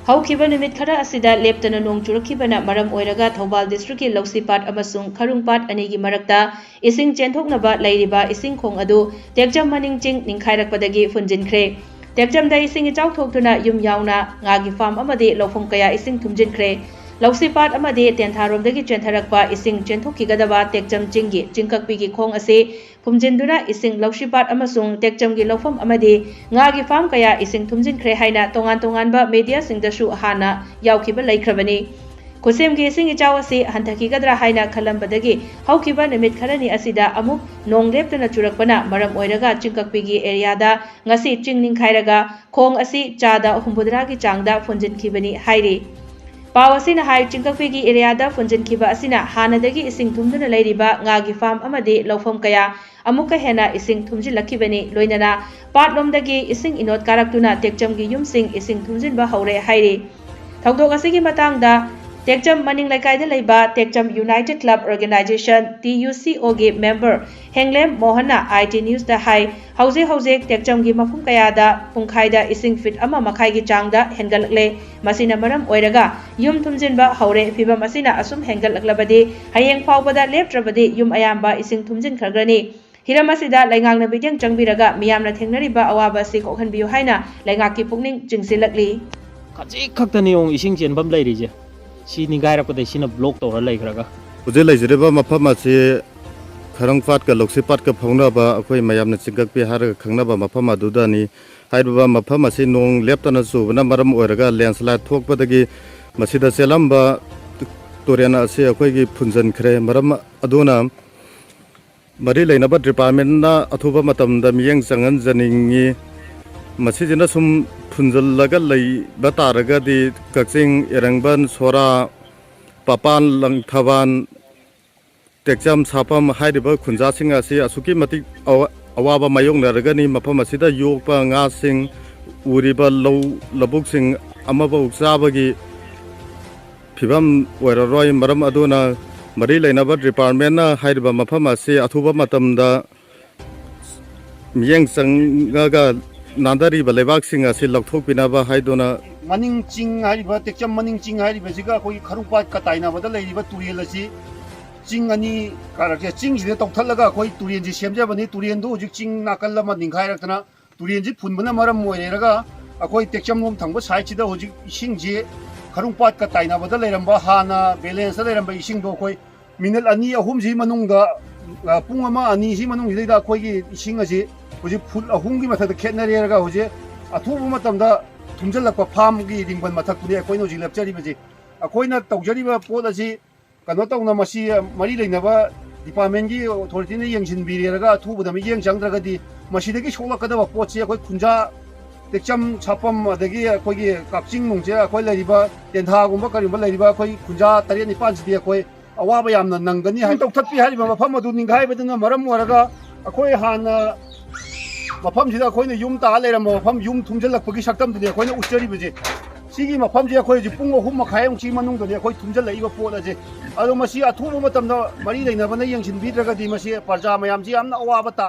ꯍꯧꯈꯤꯕ ꯅꯨꯃꯤꯠ ꯈꯔ ꯑꯁꯤꯗ ꯂꯦꯞꯇꯅ ꯅꯣꯡ ꯆꯨꯔꯛꯈꯤꯕꯅ ꯃꯔꯝ ꯑꯣꯏꯔꯒ ꯊꯧꯕꯥꯜ ꯗꯤꯁꯇ꯭ꯔꯤꯛꯀꯤ ꯂꯧꯁꯤꯄꯥꯠ ꯑꯃꯁꯨꯡ ꯈꯔꯨꯡꯄꯥꯠ ꯑꯅꯤꯒꯤ ꯃꯔꯛꯇ ꯏꯁꯤꯡ ꯆꯦꯟꯊꯣꯛꯅꯕ ꯂꯩꯔꯤꯕ ꯏꯁꯤꯡ ꯈꯣꯡ ꯑꯗꯨ ꯇꯦꯛꯆꯝ ꯃꯅꯤꯡ ꯆꯤꯡ ꯅꯤꯡꯈꯥꯏꯔꯛꯄꯗꯒꯤ ꯐꯨꯟꯖꯤꯟꯈ꯭ꯔꯦ꯫ ꯇꯦꯛꯆꯝꯗ ꯏꯁꯤꯡ ꯏꯆꯥꯎ ꯊꯣꯛꯇꯨꯅ ꯌꯨꯝ ꯌꯥꯎꯅ ꯉꯥꯒꯤ ꯐꯥꯔꯝ ꯑꯃꯗꯤ ꯂꯧꯐꯝ ꯀꯌꯥ ꯏꯁꯤꯡ ꯊꯨꯝꯖꯤꯟꯈ꯭ꯔꯦ꯫ ꯂꯧꯁꯤꯄꯥꯠ ꯑꯃꯗꯤ ꯇꯦꯟꯊꯥꯔꯣꯝꯗꯒꯤ ꯆꯦꯟꯊꯔꯛꯄ ꯏꯁꯤꯡ ꯆꯦꯟꯊꯣꯛꯈꯤꯒꯗꯕ ꯇꯦꯛꯆꯝ ꯆꯤꯡꯒꯤ ꯆꯤꯡꯀꯛꯄꯤꯒꯤ ꯈꯣꯡ ꯑꯁꯤ ꯐꯨꯝꯖꯤꯟꯗꯨꯅ ꯏꯁꯤꯡ ꯂꯧꯁꯤꯄꯥꯠ ꯑꯃꯁꯨꯡ ꯇꯦꯛꯆꯝꯒꯤ ꯂꯧꯐꯝ ꯑꯃꯗꯤ ꯉꯥꯒꯤ ꯐꯥꯔꯝ ꯀꯌꯥ ꯏꯁꯤꯡ ꯊꯨꯝꯖꯤꯟꯈ꯭ꯔꯦ ꯍꯥꯏꯅ ꯇꯣꯉꯥꯟ-ꯇꯣꯉꯥꯟꯕ ꯃꯤꯗꯤꯌꯥꯁꯤꯡꯗꯁꯨ ꯍꯥꯟꯅ ꯌꯥꯎꯈꯤꯕ ꯂꯩꯈ꯭ꯔꯕꯅꯤ꯫ ꯈꯨꯠꯁꯦꯝꯒꯤ ꯏꯁꯤꯡ ꯏꯆꯥꯎ ꯑꯁꯤ ꯍꯟꯊꯈꯤꯒꯗ꯭ꯔꯥ ꯍꯥꯏꯅ ꯈꯜꯂꯝꯕꯗꯒꯤ ꯍꯧꯈꯤꯕ ꯅꯨꯃꯤꯠ ꯈꯔꯅꯤ ꯑꯁꯤꯗ ꯑꯃꯨꯛ ꯅꯣꯡ ꯂꯦꯞꯇꯅ ꯆꯨꯔꯛꯄꯅ ꯃꯔꯝ ꯑꯣꯏꯔꯒ ꯆꯤꯡꯀꯛꯄꯤꯒꯤ ꯑꯦꯔꯤꯌꯥꯗ ꯉꯁꯤ ꯆꯤꯡ ꯅꯤꯡꯈꯥꯏꯔꯒ ꯈꯣꯡ ꯑꯁꯤ ꯆꯥꯗ 80ꯒꯤ ꯆꯥꯡꯗ ꯐꯨꯟꯖꯤꯟꯈꯤꯕꯅꯤ ꯍꯥꯏꯔꯤ꯫ ꯄꯥꯎ ꯑꯁꯤꯅ ꯍꯥꯏ ꯆꯤꯡꯀꯛꯄꯤꯒꯤ ꯑꯦꯔꯤꯌꯥꯗ ꯐꯨꯟꯖꯤꯟꯈꯤꯕ ꯑꯁꯤꯅ ꯍꯥꯟꯅꯗꯒꯤ ꯏꯁꯤꯡ ꯊꯨꯝꯗꯨꯅ ꯂꯩꯔꯤꯕ ꯉꯥꯒꯤ ꯐꯥꯔꯝ ꯑꯃꯗꯤ ꯂꯧꯐꯝ ꯀꯌꯥ ꯑꯃꯨꯛꯀ ꯍꯦꯟꯅ ꯏꯁꯤꯡ ꯊꯨꯝꯖꯤꯜꯂꯛꯈꯤꯕꯅꯤ, ꯂꯣꯏꯅꯅ ꯄꯥꯠꯂꯣꯝꯗꯒꯤ ꯏꯁꯤꯡ ꯏꯅꯣꯠ ꯀꯥꯔꯛꯇꯨꯅ ꯇꯦꯛꯆꯝꯒꯤ ꯌꯨꯝꯁꯤꯡ ꯏꯁꯤꯡ ꯊꯨꯝꯖꯤꯟꯕ ꯍꯧꯔꯦ ꯍꯥꯏꯔꯤ꯫ ꯊꯧꯗꯣꯛ ꯑꯁꯤꯒꯤ ꯃꯇꯥꯡꯗ ꯇꯦꯛꯆꯝ ꯃꯅꯤꯡ ꯂꯩꯀꯥꯏꯗ ꯂꯩꯕ ꯇꯦꯛꯆꯝ ꯌꯨꯅꯥꯏꯇꯦꯗ ꯀ꯭ꯂꯕ ꯑꯣꯔꯒꯅꯥꯏꯖꯦꯁꯟ (TUCO)ꯒꯤ ꯃꯦꯝꯕꯔ ꯍꯦꯡꯂꯦꯝ ꯃꯣꯍꯟꯅ IT ꯅ꯭ꯌꯨꯁꯇ ꯍꯥꯏ ꯍꯧꯖꯤꯛ ꯇꯦꯛꯆꯝꯒꯤ ꯃꯐꯝ ꯀꯌꯥꯗ ꯄꯨꯡꯈꯥꯏꯗ ꯏꯁꯤꯡ ꯐꯤꯠ 1.5ꯒꯤ ꯆꯥꯡꯗ ꯍꯦꯟꯒꯠꯂꯛꯂꯦ꯫ ꯃꯁꯤꯅ ꯃꯔꯝ ꯑꯣꯏꯔꯒ ꯌꯨꯝ ꯊꯨꯝꯖꯤꯟꯕ ꯍꯧꯔꯦ꯫ ꯐꯤꯚꯝ ꯑꯁꯤꯅ ꯑꯁꯨꯝ ꯍꯦꯟꯒꯠꯂꯛꯂꯕꯗꯤ ꯍꯌꯦꯡ ꯐꯥꯎꯕꯗ ꯂꯦꯞꯇ꯭ꯔꯕꯗꯤ ꯌꯨꯝ ꯑꯌꯥꯝꯕ ꯏꯁꯤꯡ ꯊꯨꯝꯖꯤꯟꯈ꯭ꯔꯒꯅꯤ꯫ ꯍꯤꯔꯝ ꯑꯁꯤꯗ ꯂꯩꯉꯥꯛꯅ ꯃꯤꯠꯌꯦꯡ ꯆꯪꯕꯤꯔꯒ ꯃꯤꯌꯥꯝꯅ ꯊꯦꯡꯅꯔꯤꯕ ꯑꯋꯥꯕ ꯑꯁꯤ ꯀꯣꯛꯍꯟꯕꯤꯌꯨ ꯍꯥꯏꯅ ꯂꯩꯉꯥꯛꯀꯤ ꯄꯨꯛꯅꯤꯡ ꯆꯤꯡꯁꯤꯜꯂꯛꯂꯤ꯫ ꯈꯖꯤꯛ ꯈꯛꯇꯅꯤ ꯌꯦꯡꯉꯨ ꯏꯁꯤꯡ ꯆꯦꯟꯐꯝ ꯂꯩꯔꯤꯁꯦ꯫ ꯁꯤ ꯅꯤꯡꯈꯥꯏꯔꯛꯄꯗꯩ ꯁꯤꯅ ꯕ꯭ꯂꯣꯛ ꯇꯧꯔ ꯂꯩꯈ꯭ꯔꯒ ꯍꯧꯖꯤꯛ ꯂꯩꯖꯔꯤꯕ ꯃꯐꯝ ꯑꯁꯤ ꯈꯔꯪꯄꯥꯠꯀ ꯂꯧꯁꯤꯄꯥꯠꯀ ꯐꯥꯎꯅꯕ ꯑꯩꯈꯣꯏ ꯃꯌꯥꯝꯅ ꯆꯤꯡꯀꯛꯄꯤ ꯍꯥꯏꯔꯒ ꯈꯪꯅꯕ ꯃꯐꯝ ꯑꯗꯨꯗꯅꯤ꯫ ꯍꯥꯏꯔꯤꯕ ꯃꯐꯝ ꯑꯁꯤ ꯅꯣꯡ ꯂꯦꯞꯇꯅ ꯆꯨꯕꯅ ꯃꯔꯝ ꯑꯣꯏꯔꯒ ꯂꯦꯟꯁ꯭ꯂꯥꯏꯗ ꯊꯣꯛꯄꯗꯒꯤ ꯃꯁꯤꯗ ꯆꯦꯜꯂꯝꯕ ꯇꯨꯔꯦꯟ ꯑꯁꯤ ꯑꯩꯈꯣꯏꯒꯤ ꯐꯨꯟꯖꯤꯟꯈ꯭ꯔꯦ꯫ ꯃꯔꯝ ꯑꯗꯨꯅ ꯃꯔꯤ ꯂꯩꯅꯕ ꯗꯤꯄꯥꯔꯠꯃꯦꯟꯠꯅ ꯑꯊꯨꯕ ꯃꯇꯝꯗ ꯃꯤꯠꯌꯦꯡ ꯆꯪꯍꯟꯖꯅꯤꯡꯉꯤ꯫ ꯃꯁꯤꯁꯤꯅ ꯁꯨꯝ ꯐꯨꯟꯖꯜꯂꯒ ꯂꯩꯕ ꯇꯥꯔꯒꯗꯤ ꯀꯛꯆꯤꯡ, ꯏꯔꯪꯕꯟ, ꯁꯣꯔꯥ, ꯄꯥꯄꯥꯟ, ꯂꯪꯊꯕꯥꯟ, ꯇꯦꯛꯆꯝ, ꯁꯥꯄꯝ ꯍꯥꯏꯔꯤꯕ ꯈꯨꯟꯖꯥꯁꯤꯡ ꯑꯁꯤ ꯑꯁꯨꯛꯀꯤ ꯃꯇꯤꯛ ꯑꯋꯥꯕ ꯃꯥꯌꯣꯛꯅꯔꯒꯅꯤ꯫ ꯃꯐꯝ ꯑꯁꯤꯗ ꯌꯣꯛꯄ ꯉꯥꯁꯤꯡ, ꯎꯔꯤꯕ ꯂꯧ ꯂꯧꯕꯨꯛꯁꯤꯡ ꯑꯃꯐꯥꯎ ꯆꯥꯕꯒꯤ ꯐꯤꯕꯝ ꯑꯣꯏꯔꯔꯣꯏ꯫ ꯃꯔꯝ ꯑꯗꯨꯅ ꯃꯔꯤ ꯂꯩꯅꯕ ꯗꯤꯄꯥꯔꯠꯃꯦꯟꯠꯅ ꯍꯥꯏꯔꯤꯕ ꯃꯐꯝ ꯑꯁꯤ ꯑꯊꯨꯕ ꯃꯇꯝꯗ ꯃꯤꯠꯌꯦꯡ ꯆꯪꯉꯒ ꯅꯥꯟꯊꯔꯤꯕ ꯂꯩꯕꯥꯛꯁꯤꯡ ꯑꯁꯤ ꯂꯧꯊꯣꯛꯄꯤꯅꯕ ꯍꯥꯏꯗꯨꯅ मनिंग चिंग हारिबा टेक्चम मनिंग चिंग हारिबसिगा कोई खरुपात का ताइनाबदा लेरिबा तुरेल असि चिंग अनि कारके चिंग सिदे तौथलगा कोई तुरेन जि सेमजबनी तुरेन दो हुजिक चिंग नाकल मा निंखाइरक्तना तुरेन जि फुनबना मरम मोइरेगा अकोई टेक्चम लोम थंगबा साइड सिदा हुजिक इसिंग जि खरुपात का ताइनाबदा लेरंबा हाना बैलेंस लेरंबा इसिंग दो कोई मिनट अनि अहुम जि मनुंगदा पुंग अमा अनि जि मनुंग जिदा कोई इसिंग असि हुजिक फुल अहुम की मथद खेतनरेगा हुजे अथुबु मतमदा थुमजलक फार्म की रिंगबन मथकुने अखोइनो जि लेपचरिबजे अखोइना तौजरिबा पोत असि कनो तौना मसी मरी लेनबा डिपार्टमेंट की अथॉरिटी ने यंगसिन बिरेरगा अथुबदा मी यंग चंद्रगदी मसीदगी सोलकदबा पोतसे अखोइ खुंजा टेक्चम छापम अदगी अखोइगी काक्चिंग नुंगसे अखोइ लरिबा तेंधागुंबा करिबा लरिबा अखोइ खुंजा 8 9 सिदि अखोइ अवाबा यामना नंगनी हाइ तौथपि हारिबा मफम अदु निंगाइबदना मरम ओरगा अखोइ हाना मफम सिदा अखोइना युम ता लेरम मफम युम थुमजलकपगी सक्तम दुने अखोइना उच्चरिबजे सिगी मफम जे अखोइ जि पुंग 3 मखायम ची मनुंग दुने अखोइ थुमजलइबा पोत अजे अदो मसी अथुबा मतमदा मरी लेनबना यंगसिन बिद्रगदी मसी प्रजा मयाम जी यामना अवाबा ता